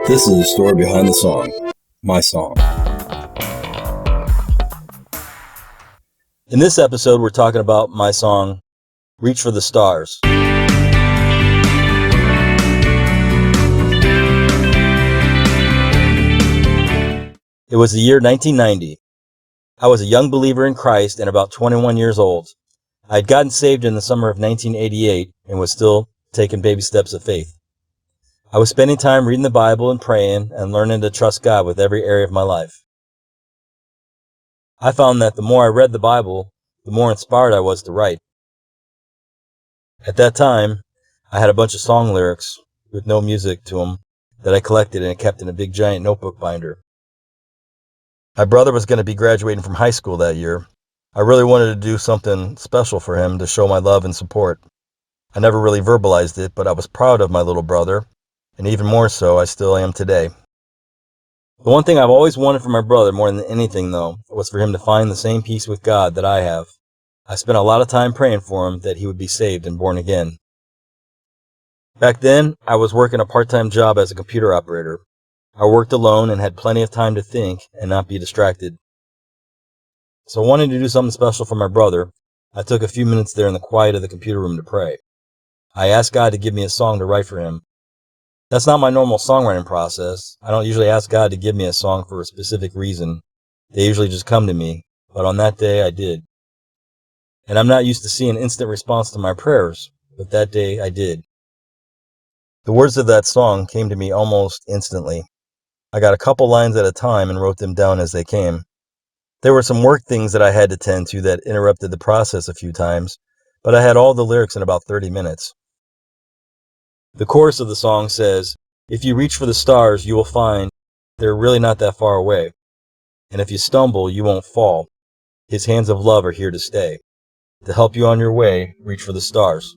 This is the story behind the song, My Song. In this episode, we're talking about my song, Reach for the Stars. It was the year 1990. I was a young believer in Christ and about 21 years old. I had gotten saved in the summer of 1988 and was still taking baby steps of faith. I was spending time reading the Bible and praying and learning to trust God with every area of my life. I found that the more I read the Bible, the more inspired I was to write. At that time, I had a bunch of song lyrics with no music to them that I collected and kept in a big giant notebook binder. My brother was going to be graduating from high school that year. I really wanted to do something special for him to show my love and support. I never really verbalized it, but I was proud of my little brother, and even more so, I still am today. The one thing I've always wanted from my brother more than anything, though, was for him to find the same peace with God that I have. I spent a lot of time praying for him that he would be saved and born again. Back then, I was working a part-time job as a computer operator. I worked alone and had plenty of time to think and not be distracted. So wanting to do something special for my brother, I took a few minutes there in the quiet of the computer room to pray. I asked God to give me a song to write for him. That's not my normal songwriting process. I don't usually ask God to give me a song for a specific reason. They usually just come to me, but on that day I did. And I'm not used to seeing instant response to my prayers, but that day I did. The words of that song came to me almost instantly. I got a couple lines at a time and wrote them down as they came. There were some work things that I had to tend to that interrupted the process a few times, but I had all the lyrics in about 30 minutes. The chorus of the song says, "If you reach for the stars, you will find they're really not that far away. And if you stumble, you won't fall. His hands of love are here to stay. To help you on your way, reach for the stars."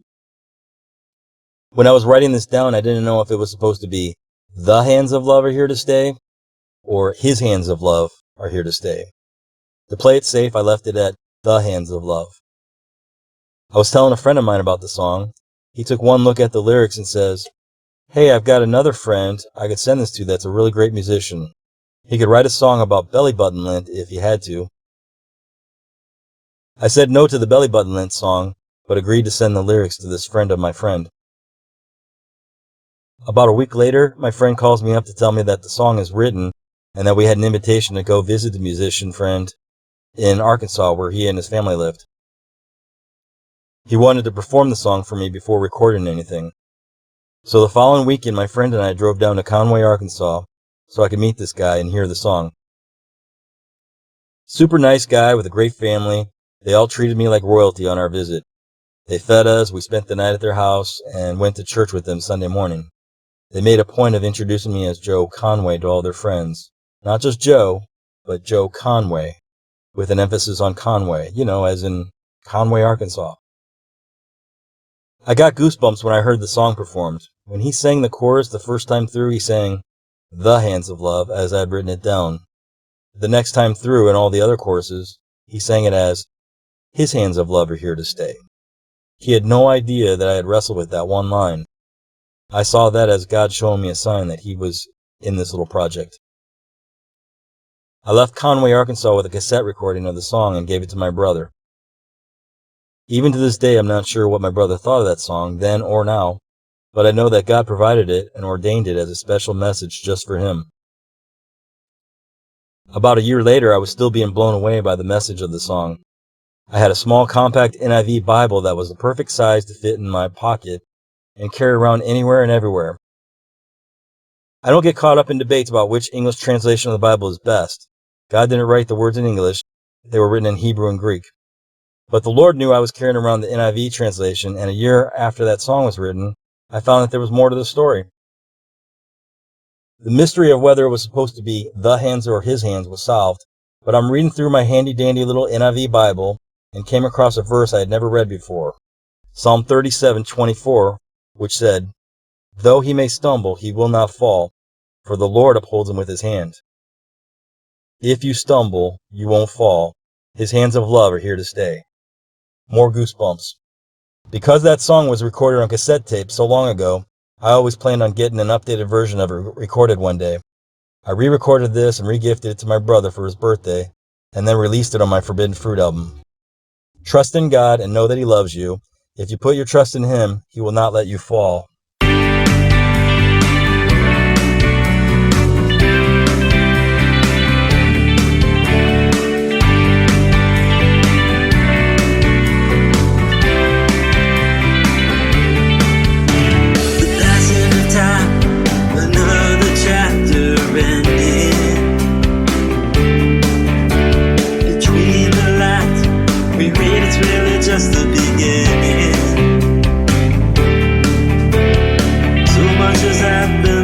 When I was writing this down, I didn't know if it was supposed to be the hands of love are here to stay or his hands of love are here to stay. To play it safe, I left it at the hands of love. I was telling a friend of mine about the song. He took one look at the lyrics and says, "Hey, I've got another friend I could send this to that's a really great musician. He could write a song about belly button lint if he had to." I said no to the belly button lint song, but agreed to send the lyrics to this friend of my friend. About a week later, my friend calls me up to tell me that the song is written and that we had an invitation to go visit the musician friend in Arkansas where he and his family lived. He wanted to perform the song for me before recording anything. So the following weekend, my friend and I drove down to Conway, Arkansas, so I could meet this guy and hear the song. Super nice guy with a great family. They all treated me like royalty on our visit. They fed us, we spent the night at their house, and went to church with them Sunday morning. They made a point of introducing me as Joe Conway to all their friends. Not just Joe, but Joe Conway, with an emphasis on Conway, as in Conway, Arkansas. I got goosebumps when I heard the song performed. When he sang the chorus the first time through, he sang "The Hands of Love" as I'd written it down. The next time through in all the other choruses, he sang it as "His hands of love are here to stay." He had no idea that I had wrestled with that one line. I saw that as God showing me a sign that he was in this little project. I left Conway, Arkansas with a cassette recording of the song and gave it to my brother. Even to this day, I'm not sure what my brother thought of that song, then or now, but I know that God provided it and ordained it as a special message just for him. About a year later, I was still being blown away by the message of the song. I had a small compact NIV Bible that was the perfect size to fit in my pocket and carry around anywhere and everywhere. I don't get caught up in debates about which English translation of the Bible is best. God didn't write the words in English, they were written in Hebrew and Greek. But the Lord knew I was carrying around the NIV translation, and a year after that song was written, I found that there was more to the story. The mystery of whether it was supposed to be the hands or his hands was solved, but I'm reading through my handy-dandy little NIV Bible and came across a verse I had never read before. Psalm 37:24, which said, "Though he may stumble, he will not fall, for the Lord upholds him with his hand." If you stumble, you won't fall. His hands of love are here to stay. More goosebumps. Because that song was recorded on cassette tape so long ago, I always planned on getting an updated version of it recorded one day. I re-recorded this and re-gifted it to my brother for his birthday, and then released it on my Forbidden Fruit album. Trust in God and know that He loves you. If you put your trust in Him, He will not let you fall. Just the beginning. So much has happened.